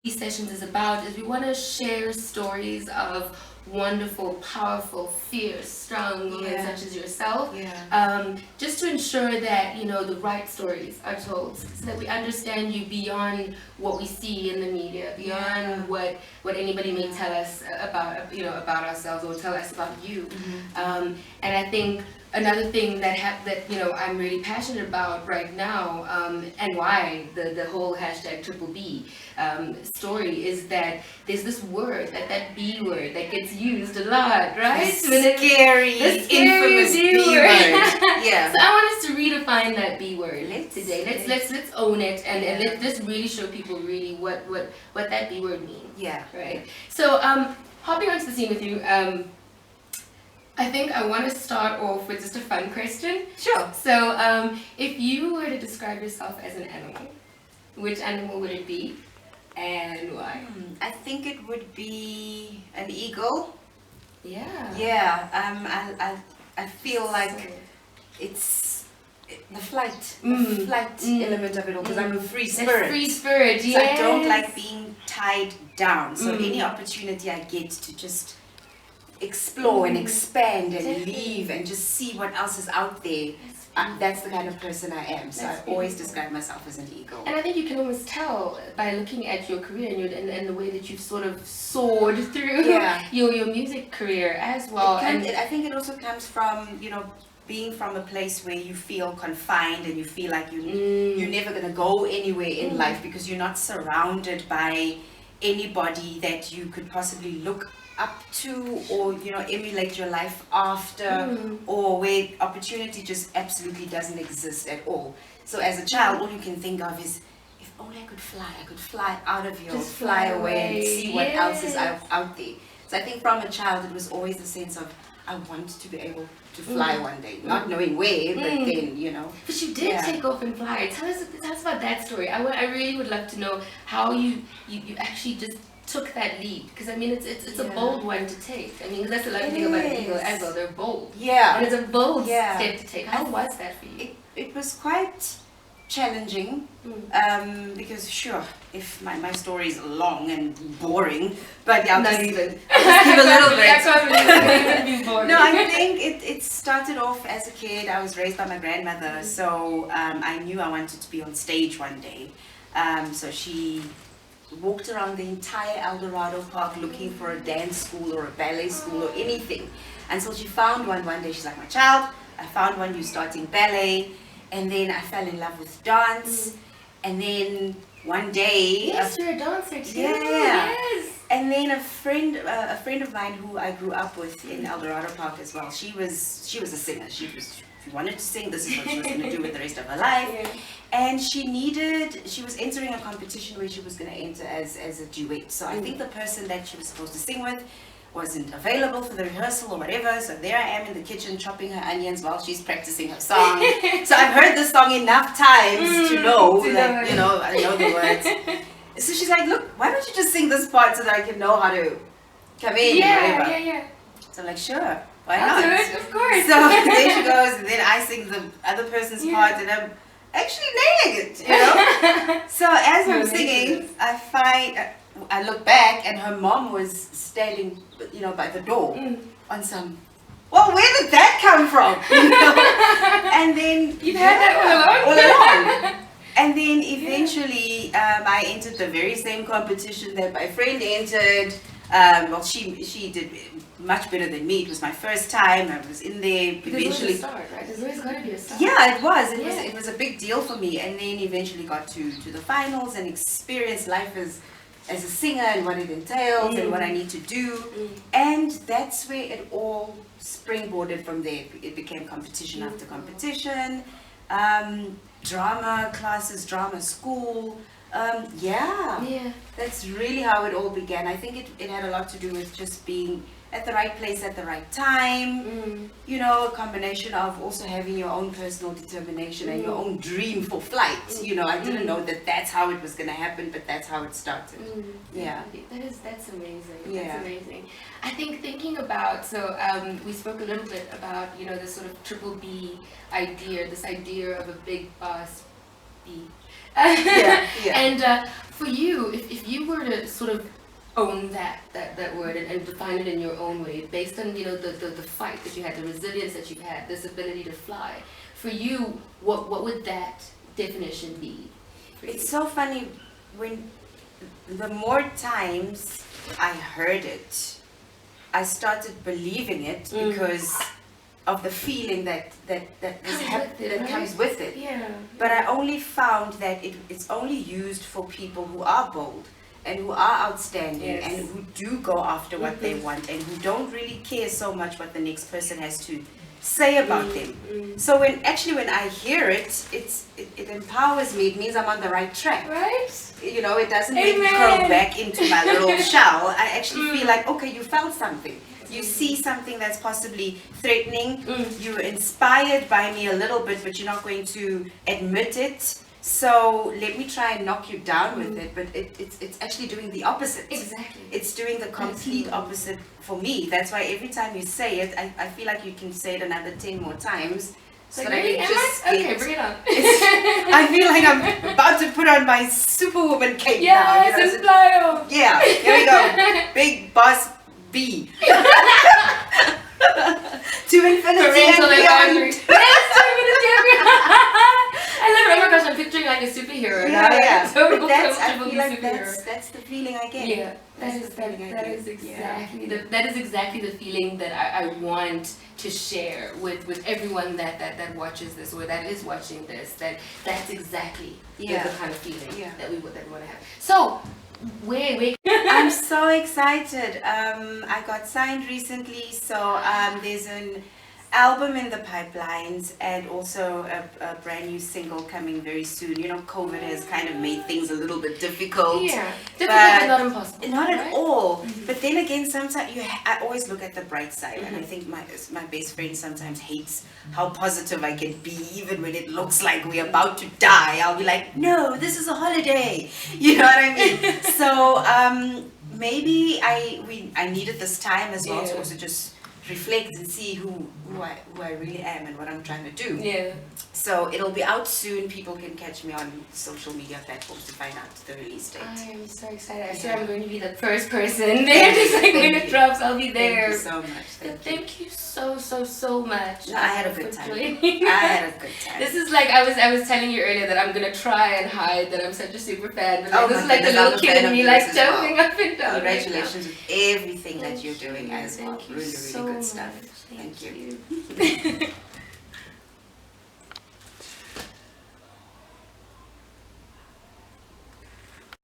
BBB Sessions is about is we want to share stories of wonderful, powerful, fierce, strong women such as yourself. Just to ensure that the right stories are told, so that we understand you beyond what we see in the media, beyond what anybody may tell us about ourselves or tell us about you. And I think another thing that I'm really passionate about right now, and why the whole hashtag Triple B story is that there's this word, that B word that gets used a lot, right? The scary, infamous B word. So I want us to redefine that B word today. Let's own it and let's just really show people really what that B word means. Right. So hopping onto the scene with you. I think I want to start off with just a fun question. Sure. So, if you were to describe yourself as an animal, which animal would it be, and why? I think it would be an eagle. Yeah. I feel like it's the flight element of it all, because I'm a free spirit. Free spirit. So I don't like being tied down. So any opportunity I get to just explore and expand and leave and just see what else is out there, that's the kind of person I am. So I always describe myself as an eagle. And I think you can almost tell by looking at your career and the way that you've sort of soared through your music career as well. I think it also comes from being from a place where you feel confined and you feel like you're never going to go anywhere in life, because you're not surrounded by anybody that you could possibly look up to or emulate your life after, or where opportunity just absolutely doesn't exist at all. So as a child, all you can think of is, if only I could fly out of here, just fly away and see what else is out there. So I think from a child it was always the sense of, I want to be able to fly one day, not knowing where, but then But you did take off and fly. Tell us about that story. I really would love to know how you actually just took that leap, because I mean it's a bold one to take. I mean, that's the lovely thing about an eagle as well. They're bold. And it's a bold step to take. How was that for you? It was quite challenging, because sure, if my story is long and boring, but I'll just give a little bit. No, I think it started off as a kid. I was raised by my grandmother, so I knew I wanted to be on stage one day. So she walked around the entire El Dorado Park looking for a dance school or a ballet school or anything, until she found one day. She's like, my child, I found one, you're starting ballet. And then I fell in love with dance, and then one day you're a dancer too. And then a friend of mine who I grew up with in El Dorado Park as well, she was a singer. She wanted to sing. This is what she was going to do with the rest of her life. And she was entering a competition where she was going to enter as a duet. So I think the person that she was supposed to sing with wasn't available for the rehearsal or whatever, so there I am in the kitchen chopping her onions while she's practicing her song. So I've heard the song enough times to know that I know the words. So she's like, look, why don't you just sing this part so that I can know how to come in or whatever. So I'm like, sure, why not? Do it, of course. So there she goes, and then I sing the other person's part, and I'm actually nailing it, So as I'm singing, I look back, and her mom was standing, by the door on some. Well, where did that come from? And then you've had that all along. And then eventually, I entered the very same competition that my friend entered. Well, she did much better than me. It was my first time. I was in there. Eventually, it was a start, right? There's always got to be a start. Yeah, it was. It was a big deal for me. And then eventually got to the finals and experienced life as a singer and what it entails and what I need to do. And that's where it all springboarded from there. It became competition after competition, drama classes, drama school. That's really how it all began. I think it had a lot to do with just being at the right place at the right time. A combination of also having your own personal determination and your own dream for flight. I didn't know that that's how it was going to happen, but that's how it started. That's amazing. That's amazing. I think thinking about, we spoke a little bit about, this sort of triple B idea, this idea of a big boss B And for you, if you were to sort of own that word and define it in your own way, based on the fight that you had, the resilience that you had, this ability to fly, for you, what would that definition be? It's so funny, when the more times I heard it, I started believing it because of the feeling that comes with it. Yeah. But I only found that it's only used for people who are bold and who are outstanding and who do go after what they want and who don't really care so much what the next person has to say about them. So when I hear it, it empowers me. It means I'm on the right track. Right? It doesn't make me curl back into my little shell. I actually feel like, okay, you felt something. You see something that's possibly threatening. You're inspired by me a little bit, but you're not going to admit it. So let me try and knock you down with it. But it's actually doing the opposite. Exactly. It's doing the complete opposite for me. That's why every time you say it, I feel like you can say it another 10 more times. So that really? I can just okay, bring it on. I feel like I'm about to put on my superwoman cape now. Yes, inspire. Yeah, here we go. Big boss B. To infinity and beyond. Yes, to infinity and beyond. I love it. Oh my gosh, I'm picturing like a superhero. Yeah. Total I feel like superhero. that's the feeling I get. Yeah, that is exactly the feeling that I want to share with everyone that watches this or that is watching this. That's exactly the kind of feeling that we want to have. So, wait. I'm so excited. I got signed recently, so there's an album in the pipelines and also a brand new single coming very soon. COVID has kind of made things a little bit difficult. Yeah, difficult but not impossible. Not at all. But then again, sometimes I always look at the bright side, and I think my best friend sometimes hates how positive I can be, even when it looks like we're about to die. I'll be like, no, this is a holiday. You know what I mean? So maybe I needed this time as well to also just reflect and see who I really am and what I'm trying to do. Yeah. So it'll be out soon. People can catch me on social media platforms to find out the release date. I am so excited. I swear I'm going to be the first person there. Just like when it drops, I'll be there. Thank you so much. Thank you so much. No, I had a good time. I had a good time. This is like I was telling you earlier that I'm gonna try and hide that I'm such a super fan, but this is like the little kid in me, like jumping up and down. Congratulations with everything that you're doing as well. Thank you really so good much. stuff. Thank you.